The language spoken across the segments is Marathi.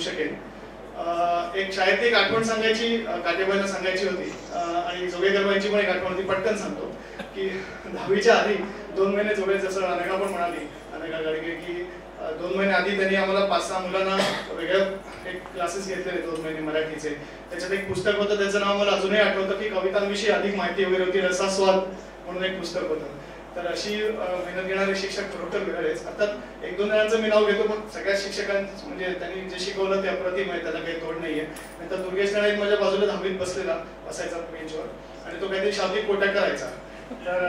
शकेन. एक शाळेत एक आठवण सांगायची, काटेबाईंना सांगायची होती आणि जोगेकरबाईंची पण एक आठवण होती. पटकन सांगतो की 10वीच्या आधी 2 महिने जोगे, जसं अनेका पण म्हणाली, अनेका गाडगे, की 2 महिने आधी त्यांनी आम्हाला 5-6 मुलांना वेगळ्या एक क्लासेस घेतलेले 2 महिने मराठीचे. त्याच्यात एक पुस्तक होतं, त्याचं नाव मला अजूनही आठवतं, की कवितांविषयी अधिक माहिती वगैरे होती, रसास्वाद म्हणून एक पुस्तक होतं. तर अशी मेहनत घेणारे शिक्षक खरोखर मिळालेच. अर्थात 1-2 जणांचं मी नाव घेतो, पण सगळ्या शिक्षकांचं म्हणजे त्यांनी जे शिकवलं ते अप्रतिम आहे, त्याला काही तोड नाहीये. नंतर दुर्गेश नाईक माझ्या बाजूला 10वीत बसलेला असायचा बेंचवर, आणि तो काहीतरी शाब्दिक कोट्या करायचा. तर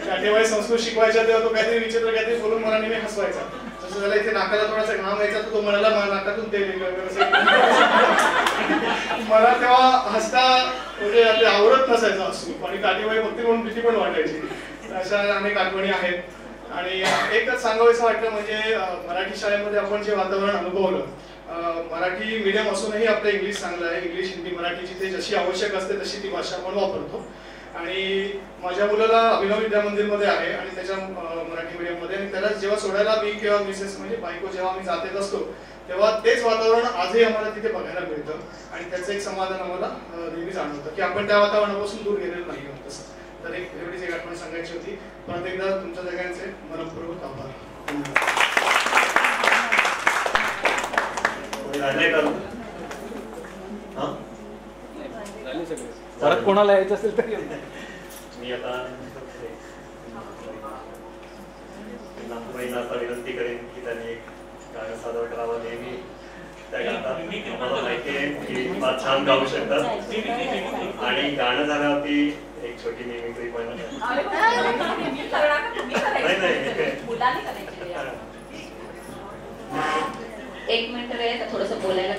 काटेबाई संस्कृत शिकवायच्या तेव्हा तो काहीतरी विचित्र काहीतरी बोलून मला नेहमी हसवायचा. जसं झालं इथे नाकाला थोडासा घाम यायचा, तर तो म्हणाला नाकातून तेल मला तेव्हा हसता म्हणजे ते आवडत नसायचं हसू, आणि काटेबाई बघते म्हणून भीती पण वाटायची. अशा अनेक आठवणी आहेत. आणि एकच सांगावंसं वाटलं म्हणजे मराठी शाळेमध्ये आपण जे वातावरण अनुभवलं, मराठी मीडियम असूनही आपलं इंग्लिश चांगलं आहे. इंग्लिश, हिंदी, मराठी जिथे जशी आवश्यक असते तशी ती भाषा आपण वापरतो. आणि माझ्या मुलाला अभिनव विद्या मंदिरमध्ये आहे आणि त्याच्या मराठी मीडियममध्ये, आणि त्याला जेव्हा सोडायला मी किंवा मिसेस म्हणजे बायको जेव्हा आम्ही जात येत असतो, तेव्हा तेच वातावरण आजही आम्हाला तिथे बघायला मिळतं. आणि त्याचं एक समाधान आम्हाला नेहमी जाणवतं की आपण त्या वातावरणापासून दूर गेलेलो नाही आहोत. तसं तर एवढीच एक आठवण सांगायची होती. परत एकदा तुमच्या सगळ्यांचे मनपूर्वक आभार. परत कोणाला यायचं असेल तर मी आता नागपूरचा विनंती करेन की त्यांनी एक गाणं सादर करावं. नेहमी त्या गातात मला माहिती आहे की फार छान गाऊ शकतात, आणि गाणं झाल्यावरती एक छोटी मिमिक्री पण एक मिनिट वेळ थोडंसं बोलायला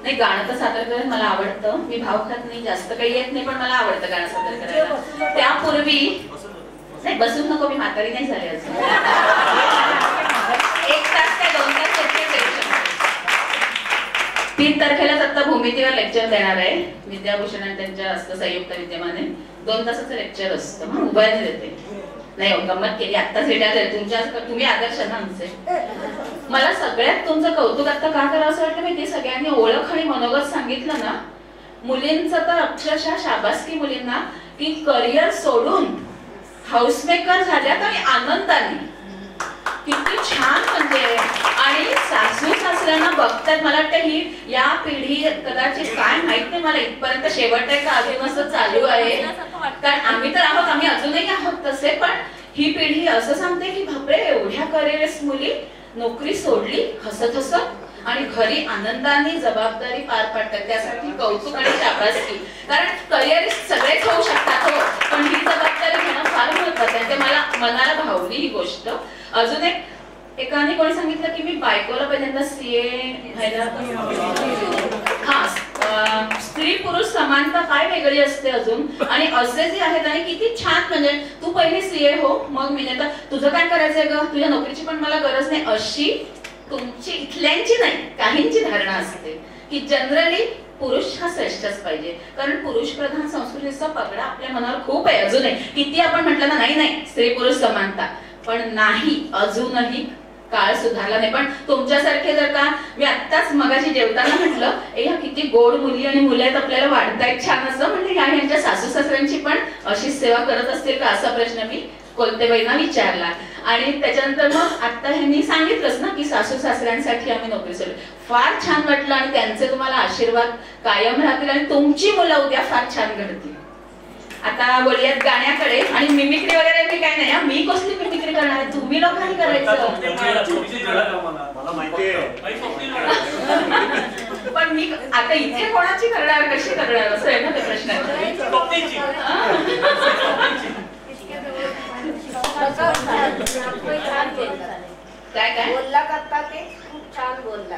नाही. गाणं तर सादर करायला मला आवडतं. मी भाव खात नाही, जास्त काही येत नाही, पण मला आवडतं गाणं सादर करायला. त्यापूर्वी नाही, बसून नको, मी म्हातारी नाही झाले अजून. 1 तास काय 2 तास 3 तारखेला आता भूमितीवर लेक्चर देणार आहे. विद्याभूषण आणि त्यांच्या असतं संयुक्त विद्यमाने 2 तासाचं लेक्चर असतं. उभ्याने देते. नाही हो, गंमत केली आत्ताच भेटायला. तुम्ही आदर्श ना आमचे. मला सगळ्यात तुमचं कौतुक आता का करावं असं वाटतं माहिती, सगळ्यांनी ओळख आणि मनोगत सांगितलं ना. मुलींचं तर अक्षरशः शाबासकी मुलींना की करिअर सोडून हाऊसमेकर झाल्यात आणि आनंदाने. किती छान म्हणजे. आणि सासू सासऱ्यांना बघतात. मला वाटतं ही या पिढी कदाचित काय माहित नाही मला, इथपर्यंत शेवट आहे का अजून असं चालू आहे, कारण आम्ही तर आहोत, आम्ही अजूनही आहोत तसे, पण ही पिढी असं सांगते की बापरे एवढ्या करिअरलेस मुली नोकरी सोडली हसत हसत आणि घरी आनंदाने जबाबदारी पार पाडतात. त्यासाठी कौतुक आणि शाबासकी. कारण करिअरिस्ट सगळेच होऊ शकतात हो, पण ही जबाबदारी घेणं फार महत्वाचं आहे. ते मला मनाला भावली ही गोष्ट. अजून एकाने कोणी सांगितलं की मी बायकोला पहिल्यांदा सीए व्हायला, हा स्त्री पुरुष समानता काय वेगळी असते अजून, आणि असे जे आहेत आणि किती छान म्हणजे तू पहिली सीए हो मग मी नाही तर तुझं काय करायचंय ग, तुझ्या नोकरीची पण मला गरज नाही, अशी तुमची इथल्यांची नाही काहींची धारणा असते की जनरली पुरुष हा श्रेष्ठच पाहिजे. कारण पुरुष प्रधान संस्कृतीचा पगडा आपल्या मनावर खूप आहे अजूनही. किती आपण म्हटलं ना नाही नाही स्त्री पुरुष समानता, पण नाही, अजूनही काळ सुधारला नाही. पण तुमच्यासारखे जर का, मी आत्ताच मगाशी जेवताना म्हटलं ह्या किती गोड मुली आणि मुलं आहेत आपल्याला वाढतायत छान असं, म्हणजे ह्यांच्या सासू सासऱ्यांची पण अशीच सेवा करत असतील का असा प्रश्न मी कोलतेबाईंना विचारला. आणि त्याच्यानंतर मग आता ह्यांनी सांगितलंच ना की सासू सासऱ्यांसाठी आम्ही नोकरी सोडली. फार छान वाटलं आणि त्यांचे तुम्हाला आशीर्वाद कायम राहतील आणि तुमची मुलं उद्या फार छान घडतील. आता बोलूयात गाण्याकडे. आणि मिमिक्री वगैरे मी काय नाही, मी कसली मिमिक्री करणार आहे, तुम्ही लोकांनी करायचं. पण मी आता इथे कोणाची करणार, कशी करणार असं आहे ना ते प्रश्न. काय काय बोलला करता ते खूप छान बोलला.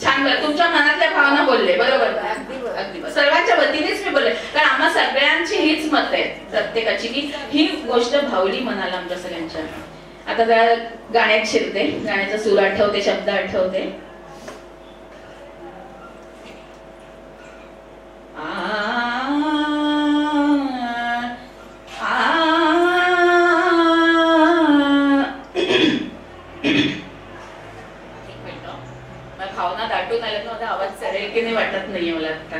छान बोलला, तुमच्या मनातल्या भावना बोलले. बरोबर, अगदी सर्वांच्या वतीनेच मी बोलले, कारण आम्हा सगळ्यांची हीच मत आहे प्रत्येकाची की ही गोष्ट भावली मनाला आमच्या सगळ्यांच्या. आता जरा गाण्यात शिरते, गाण्याचा सूर आठवते, शब्द आठवते. भावना दाटून आल्या तर माझा आवाज चढेल की नाही वाटत नाहीये मला आता.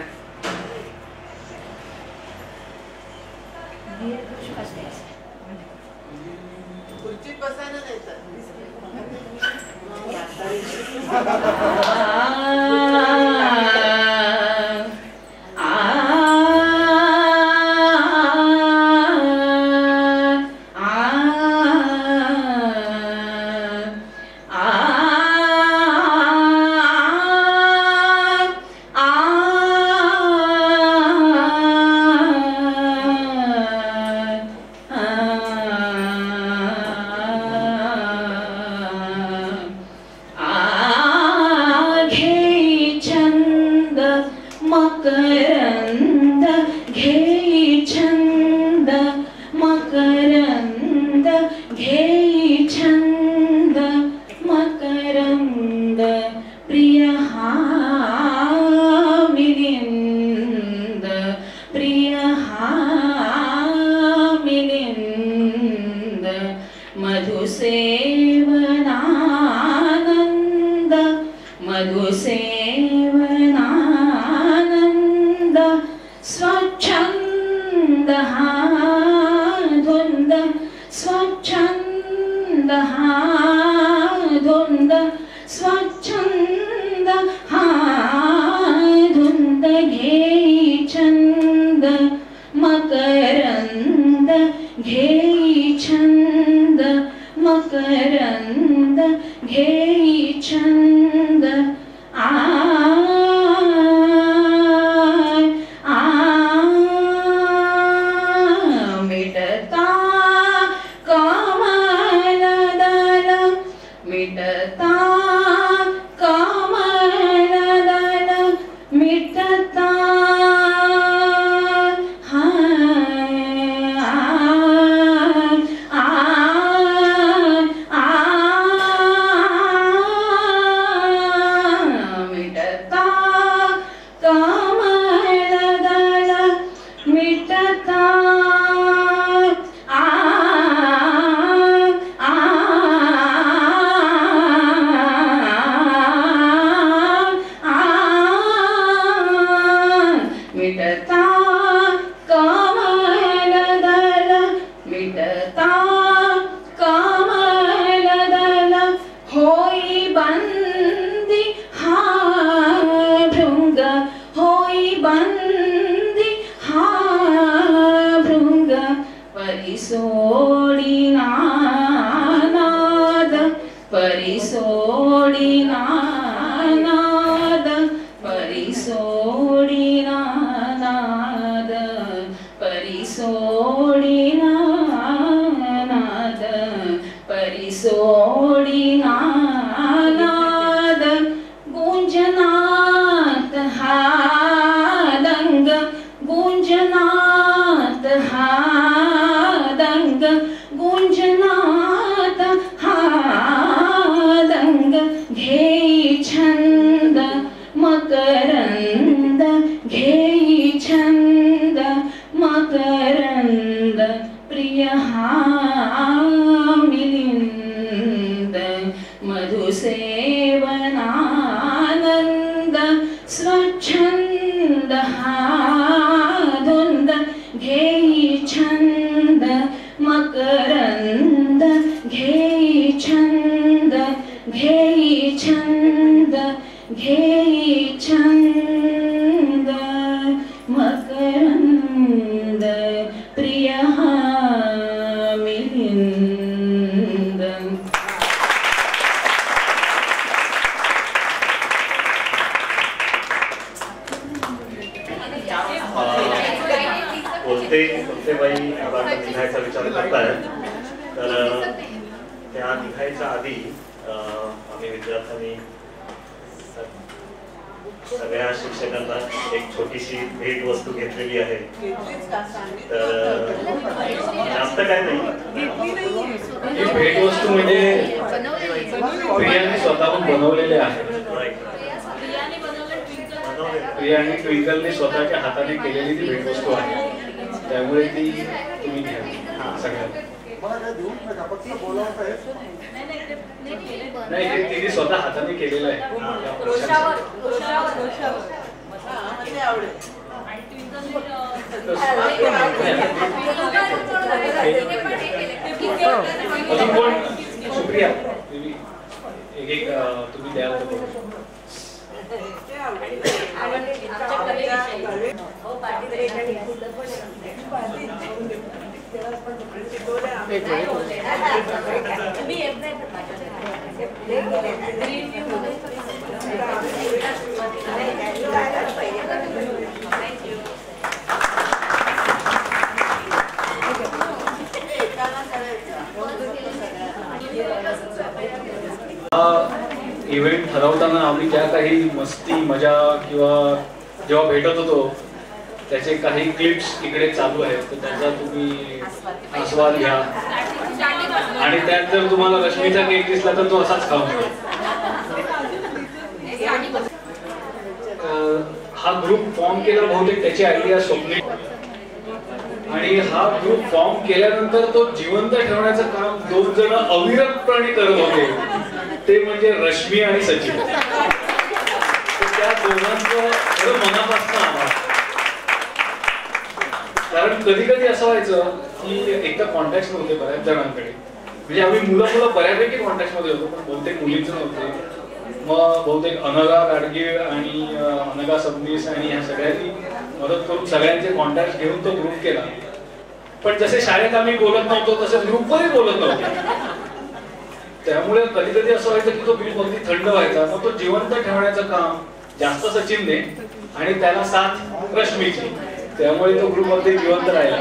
खुर्चीत बसायला नाही तर. कोणते बाई लिहायचा विचार करतायत तर त्या लिहायच्या आधी आम्ही विद्यार्थ्यांनी सगळ्या शिक्षकांना एक छोटीशी भेट वस्तू घेतलेली आहे. तर जास्त काय नाही, भेट वस्तू म्हणजे प्रियाने स्वतःहून बनवलेले आहे. प्रिया आणि ट्विंकलने स्वतःच्या हाताने केलेली ती भेटवस्तू आहे, त्यामुळे ती तुम्ही घ्या सगळ्यांना. नाही, हे तिने स्वतः हाताने केलेलं आहे. अजून कोण? सुप्रिया, एक तुम्ही द्याल तर इव्हेंट ठरवताना आम्ही ज्या काही मस्ती मजा किंवा जेव्हा भेटत होतो त्याचे काही क्लिप्स इकडे चालू आहेत, तर त्याचा तुम्ही आस्वाद घ्या. आणि त्यात जर तुम्हाला रश्मीचा केक दिसला तर तो असाच खाऊ नका. हा ग्रुप फॉर्म केला बहुतेक त्याची आयडिया स्वप्ने, आणि हा ग्रुप फॉर्म केल्यानंतर तो जिवंत ठेवण्याचं काम 2 जण अविरतपणे करत होते, ते म्हणजे रश्मी आणि सचिन. त्या दोघांचं खरं मनापासून आभार. कारण कधी कधी असं व्हायचं की एकदा कॉन्टॅक्ट नव्हते बऱ्याच जणांकडे, म्हणजे आम्ही मुलं बऱ्यापैकी कॉन्टॅक्ट मध्ये होतो, पण बहुतेक मुलींच नव्हते. मग बहुतेक अनघा गाडगे आणि अनघा सबनीस आणि ह्या सगळ्यांनी मदत करून सगळ्यांचे कॉन्टॅक्ट घेऊन तो ग्रुप केला. पण जसे शाळेत आम्ही बोलत नव्हतो तसे ग्रुपवरही बोलत नव्हतो. त्यामुळे कधी कधी असं व्हायचं की तो ग्रुप अगदी थंड व्हायचा. मग तो जिवंत ठेवण्याचं काम जास्त सचिनने आणि त्याला साथ रश्मीची, त्यामुळे तो ग्रुप अगदी जिवंत राहिला.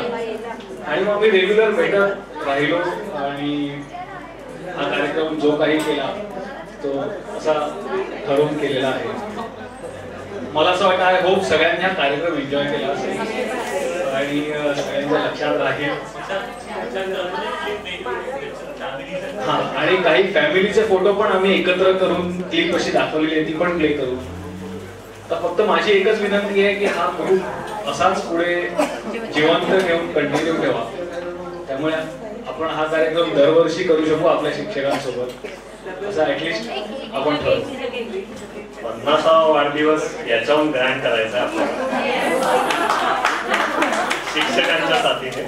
आणि मग मी रेग्युलर भेटत राहिलो आणि हा कार्यक्रम जो काही केला तो असा ठरवून केलेला आहे. मला असं वाटतं आय होप सगळ्यांनी हा कार्यक्रम एन्जॉय केला असेल आणि सगळ्यांच्या लक्षात राहील. हा, आणि काही फॅमिलीचे फोटो पण आम्ही एकत्र करून क्लिप अशी दाखवलेली आहे, ती पण प्ले करू. तर फक्त माझी एकच विनंती आहे की हा ग्रुप असाच पुढे जिवंत ठेवून कंटिन्यू ठेवा. त्यामुळे आपण हा कार्यक्रम दरवर्षी करू शकू आपल्या शिक्षकांसोबत, असं ऍटलिस्ट आपण ठरवू. 50वा वाढदिवस याच्याहून ग्रँड करायचा आपल्याला शिक्षकांच्या साथीने.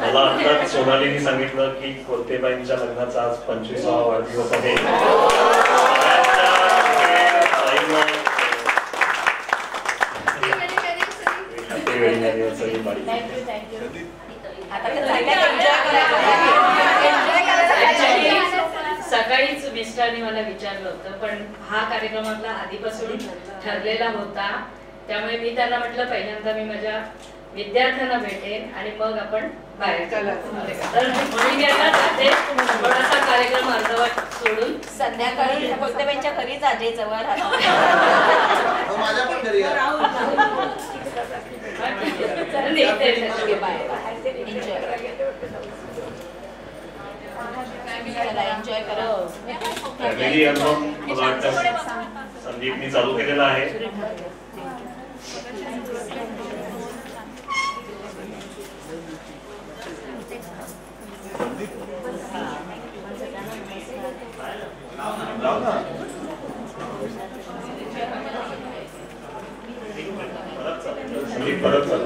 मला आत्ताच सोनालीने सांगितलं की कोरतेबाईंच्या लग्नाचा आज 25वा वाढदिवस आहे. सकाळीच मिस्टरने मला विचारलं होतं, पण हा कार्यक्रम आपला आधीपासून ठरलेला होता, त्यामुळे मी त्यांना म्हटलं पहिल्यांदा मी माझ्या विद्यार्थ्यांना भेटेन आणि मग आपण बाहेर तर मी आता जाते. थोडासा कार्यक्रम अर्धवट सोडून संध्याकाळी कोणत्या घरी जाते जवळ एन्जॉय करा. फॅमिली अल्बम मला वाटतं संदीपनी चालू केलेला आहे. संदीप परत चालू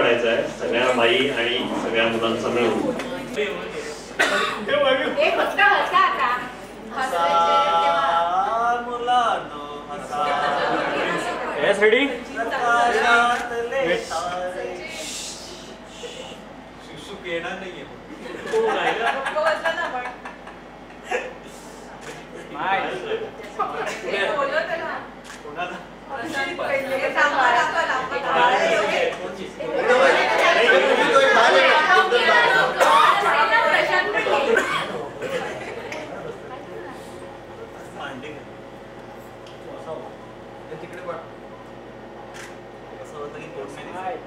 म्हणायचं आहे सगळ्या बाई आणि सगळ्या मुलांचा मिळून. हे फक्त हसा आता. Yes, ready? येणार नाहीये तिकडे पण असं होतं की कोण नाही